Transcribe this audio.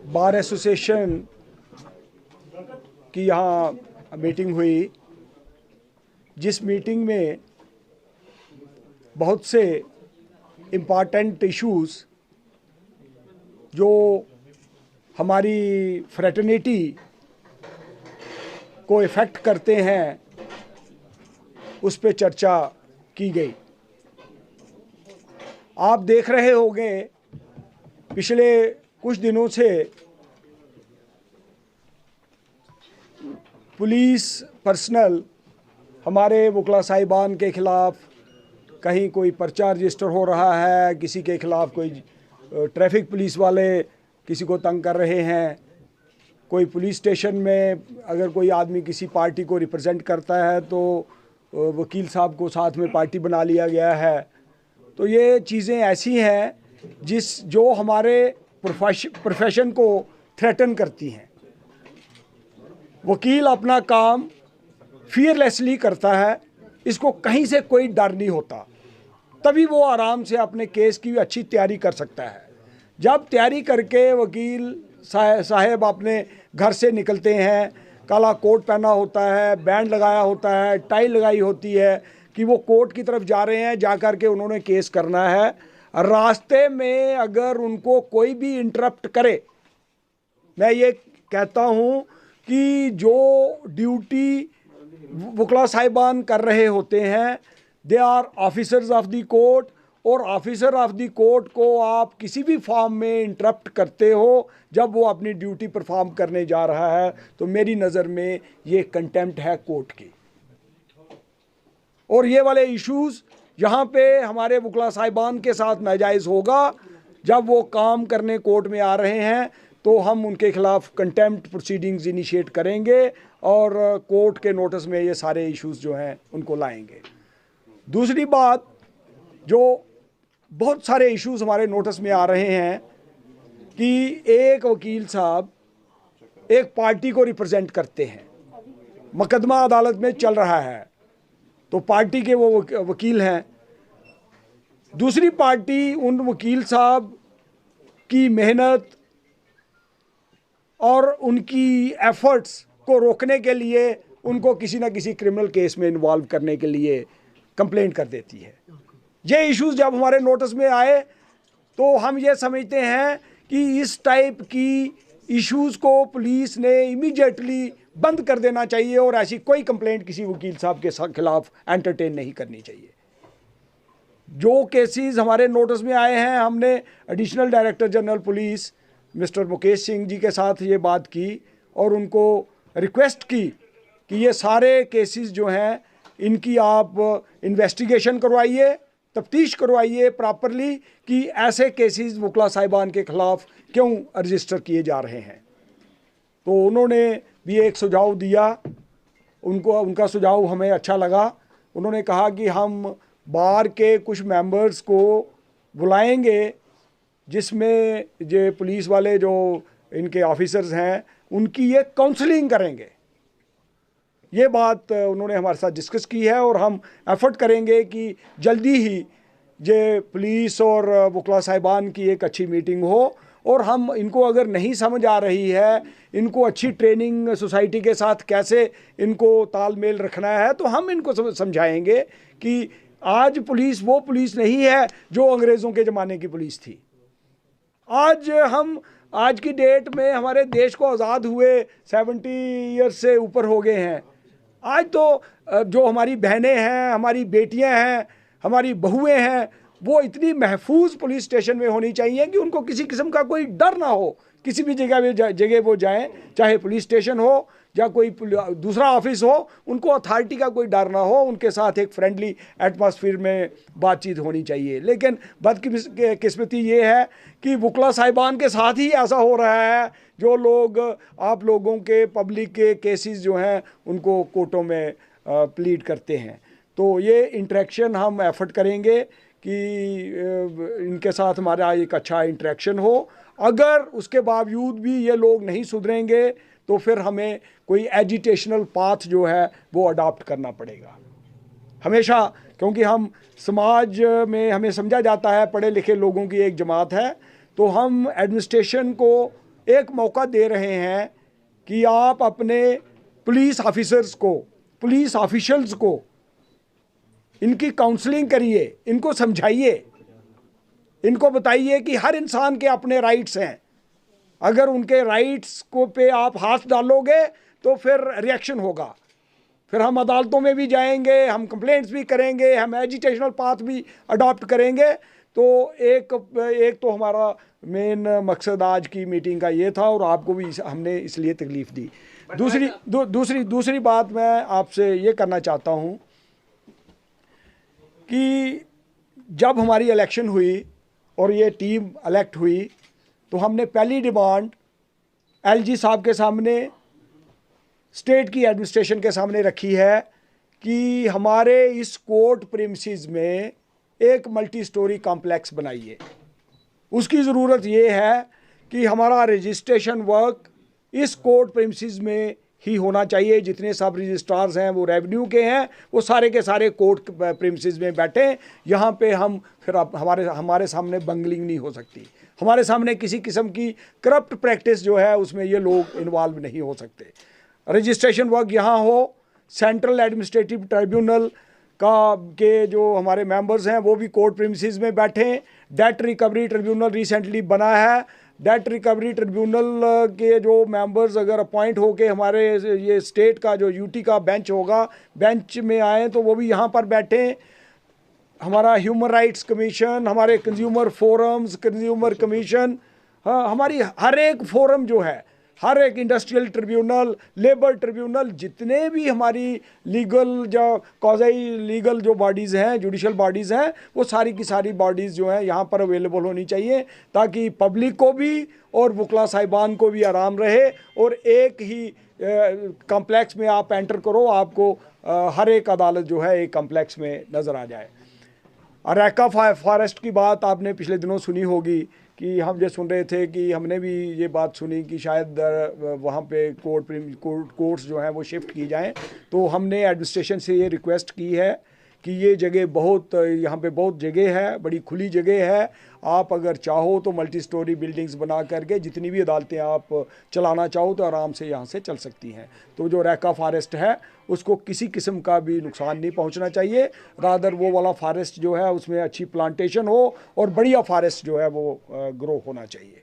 Bar association की यहाँ meeting हुई, जिस मीटिंग में बहुत से इम्पॉर्टेंट इश्यूज़ जो हमारी फ्रेटर्निटी को इफ़ेक्ट करते हैं उस पे चर्चा की गई। आप देख रहे होंगे पिछले कुछ दिनों से पुलिस पर्सनल हमारे वकला साहिबान के ख़िलाफ़ कहीं कोई पर्चा रजिस्टर हो रहा है, किसी के ख़िलाफ़ कोई ट्रैफिक पुलिस वाले किसी को तंग कर रहे हैं, कोई पुलिस स्टेशन में अगर कोई आदमी किसी पार्टी को रिप्रेजेंट करता है तो वकील साहब को साथ में पार्टी बना लिया गया है। तो ये चीज़ें ऐसी हैं जो हमारे प्रोफेशन को थ्रेटन करती हैं। वकील अपना काम फियरलेसली करता है, इसको कहीं से कोई डर नहीं होता, तभी वो आराम से अपने केस की अच्छी तैयारी कर सकता है। जब तैयारी करके वकील साहब अपने घर से निकलते हैं, काला कोट पहना होता है, बैंड लगाया होता है, टाई लगाई होती है कि वो कोर्ट की तरफ जा रहे हैं, जा कर के उन्होंने केस करना है। रास्ते में अगर उनको कोई भी इंटरप्ट करे, मैं ये कहता हूँ कि जो ड्यूटी वकला साहिबान कर रहे होते हैं, they are officers of the court, और ऑफिसर ऑफ द कोर्ट को आप किसी भी फॉर्म में इंटरप्ट करते हो जब वो अपनी ड्यूटी परफॉर्म करने जा रहा है, तो मेरी नज़र में ये कंटेम्प्ट है कोर्ट की। और ये वाले इश्यूज़ यहाँ पे हमारे वकला साहिबान के साथ नाजायज़ होगा। जब वो काम करने कोर्ट में आ रहे हैं तो हम उनके ख़िलाफ़ कंटेम्प्ट प्रोसीडिंग्स इनिशिएट करेंगे और कोर्ट के नोटिस में ये सारे इश्यूज़ जो हैं उनको लाएंगे। दूसरी बात, जो बहुत सारे इश्यूज़ हमारे नोटिस में आ रहे हैं कि एक वकील साहब एक पार्टी को रिप्रेजेंट करते हैं, मुकदमा अदालत में चल रहा है तो पार्टी के वो वकील हैं, दूसरी पार्टी उन वकील साहब की मेहनत और उनकी एफर्ट्स को रोकने के लिए उनको किसी ना किसी क्रिमिनल केस में इन्वॉल्व करने के लिए कंप्लेंट कर देती है। ये इश्यूज़ जब हमारे नोटिस में आए तो हम ये समझते हैं कि इस टाइप की इश्यूज़ को पुलिस ने इमीडिएटली बंद कर देना चाहिए और ऐसी कोई कंप्लेंट किसी वकील साहब के खिलाफ एंटरटेन नहीं करनी चाहिए। जो केसेस हमारे नोटिस में आए हैं, हमने additional director general police mister Mukesh Singh ji के साथ ये बात की और उनको रिक्वेस्ट की कि ये सारे केसेस जो हैं इनकी आप इन्वेस्टिगेशन करवाइए, तफ्तीश करवाइए प्रॉपरली कि ऐसे केसेस वकला साहिबान के ख़िलाफ़ क्यों रजिस्टर किए जा रहे हैं। तो उन्होंने भी एक सुझाव दिया, उनका सुझाव हमें अच्छा लगा। उन्होंने कहा कि हम बार के कुछ मेंबर्स को बुलाएंगे जिसमें जो पुलिस वाले जो इनके ऑफिसर्स हैं उनकी ये काउंसलिंग करेंगे। ये बात उन्होंने हमारे साथ डिस्कस की है और हम एफर्ट करेंगे कि जल्दी ही ये पुलिस और वकला साहिबान की एक अच्छी मीटिंग हो और हम इनको अगर नहीं समझ आ रही है, इनको अच्छी ट्रेनिंग सोसाइटी के साथ कैसे इनको तालमेल रखना है, तो हम इनको समझाएंगे कि आज पुलिस वो पुलिस नहीं है जो अंग्रेज़ों के ज़माने की पुलिस थी। आज की डेट में हमारे देश को आज़ाद हुए 70 ईयर्स से ऊपर हो गए हैं। आज तो जो हमारी बहनें हैं, हमारी बेटियां हैं, हमारी बहुएं हैं, वो इतनी महफूज पुलिस स्टेशन में होनी चाहिए कि उनको किसी किस्म का कोई डर ना हो। किसी भी जगह वो जाएं, चाहे पुलिस स्टेशन हो या कोई दूसरा ऑफिस हो, उनको अथॉरिटी का कोई डर ना हो, उनके साथ एक फ्रेंडली एटमॉस्फेयर में बातचीत होनी चाहिए। लेकिन बदकिस्मती ये है कि वकला साहिबान के साथ ही ऐसा हो रहा है, जो लोग आप लोगों के पब्लिक के केसेस जो हैं उनको कोर्टों में प्लीड करते हैं। तो ये इंटरेक्शन हम एफर्ट करेंगे कि इनके साथ हमारा एक अच्छा इंटरेक्शन हो। अगर उसके बावजूद भी ये लोग नहीं सुधरेंगे तो फिर हमें कोई एजिटेशनल पाथ जो है वो अडॉप्ट करना पड़ेगा हमेशा, क्योंकि हम समाज में हमें समझा जाता है पढ़े लिखे लोगों की एक जमात है, तो हम एडमिनिस्ट्रेशन को एक मौका दे रहे हैं कि आप अपने पुलिस ऑफिसर्स को, पुलिस ऑफिशियल्स को इनकी काउंसलिंग करिए, इनको समझाइए, इनको बताइए कि हर इंसान के अपने राइट्स हैं। अगर उनके राइट्स को पे आप हाथ डालोगे तो फिर रिएक्शन होगा, फिर हम अदालतों में भी जाएंगे, हम कंप्लेंट्स भी करेंगे, हम एजिटेशनल पाथ भी अडॉप्ट करेंगे। तो एक तो हमारा मेन मकसद आज की मीटिंग का ये था और आपको भी हमने इसलिए तकलीफ़ दी। दूसरी बात मैं आपसे ये करना चाहता हूँ कि जब हमारी इलेक्शन हुई और ये टीम इलेक्ट हुई तो हमने पहली डिमांड एलजी साहब के सामने, स्टेट की एडमिनिस्ट्रेशन के सामने रखी है कि हमारे इस कोर्ट प्रीमिसेस में एक मल्टी स्टोरी कॉम्प्लेक्स बनाइए। उसकी ज़रूरत ये है कि हमारा रजिस्ट्रेशन वर्क इस कोर्ट प्रीमिसेस में ही होना चाहिए। जितने सब रजिस्ट्रार्स हैं वो रेवेन्यू के हैं, वो सारे के सारे कोर्ट प्रीमिसेस में बैठे। यहाँ पे हम फिर हमारे सामने बंगलिंग नहीं हो सकती, हमारे सामने किसी किस्म की करप्ट प्रैक्टिस जो है उसमें ये लोग इन्वॉल्व नहीं हो सकते। रजिस्ट्रेशन वर्क यहाँ हो, सेंट्रल एडमिनिस्ट्रेटिव ट्रिब्यूनल के जो हमारे मेंबर्स हैं वो भी कोर्ट प्रीमिसेस में बैठें। डेट रिकवरी ट्रिब्यूनल रिसेंटली बना है, डेट रिकवरी ट्रिब्यूनल के जो मेंबर्स अगर अपॉइंट होके हमारे ये स्टेट का जो यूटी का बेंच होगा, बेंच में आए तो वो भी यहाँ पर बैठें। हमारा ह्यूमन राइट्स कमीशन, हमारे कंज्यूमर फोरम्स, कंज्यूमर कमीशन, हाँ, हमारी हर एक फोरम जो है, हर एक इंडस्ट्रियल ट्रिब्यूनल, लेबर ट्रिब्यूनल, जितने भी हमारी लीगल जो कॉज़ाई लीगल जो बॉडीज़ हैं, जुडिशल बॉडीज़ हैं, वो सारी की सारी बॉडीज़ जो हैं यहाँ पर अवेलेबल होनी चाहिए ताकि पब्लिक को भी और वकला साहिबान को भी आराम रहे। और एक ही कॉम्प्लेक्स में आप एंटर करो, आपको हर एक अदालत जो है एक कॉम्प्लेक्स में नज़र आ जाए। अरेका फॉरेस्ट की बात आपने पिछले दिनों सुनी होगी कि हम ये सुन रहे थे कि हमने भी ये बात सुनी कि शायद वहाँ पे कोर्ट्स जो हैं वो शिफ्ट की जाएं। तो हमने एडमिनिस्ट्रेशन से ये रिक्वेस्ट की है कि ये जगह बहुत, यहाँ पे बहुत जगह है, बड़ी खुली जगह है। आप अगर चाहो तो मल्टी स्टोरी बिल्डिंग्स बना करके जितनी भी अदालतें आप चलाना चाहो तो आराम से यहाँ से चल सकती हैं। तो जो रैका फॉरेस्ट है उसको किसी किस्म का भी नुकसान नहीं पहुँचना चाहिए, रादर वो वाला फॉरेस्ट जो है उसमें अच्छी प्लांटेशन हो और बढ़िया फॉरेस्ट जो है वो ग्रो होना चाहिए।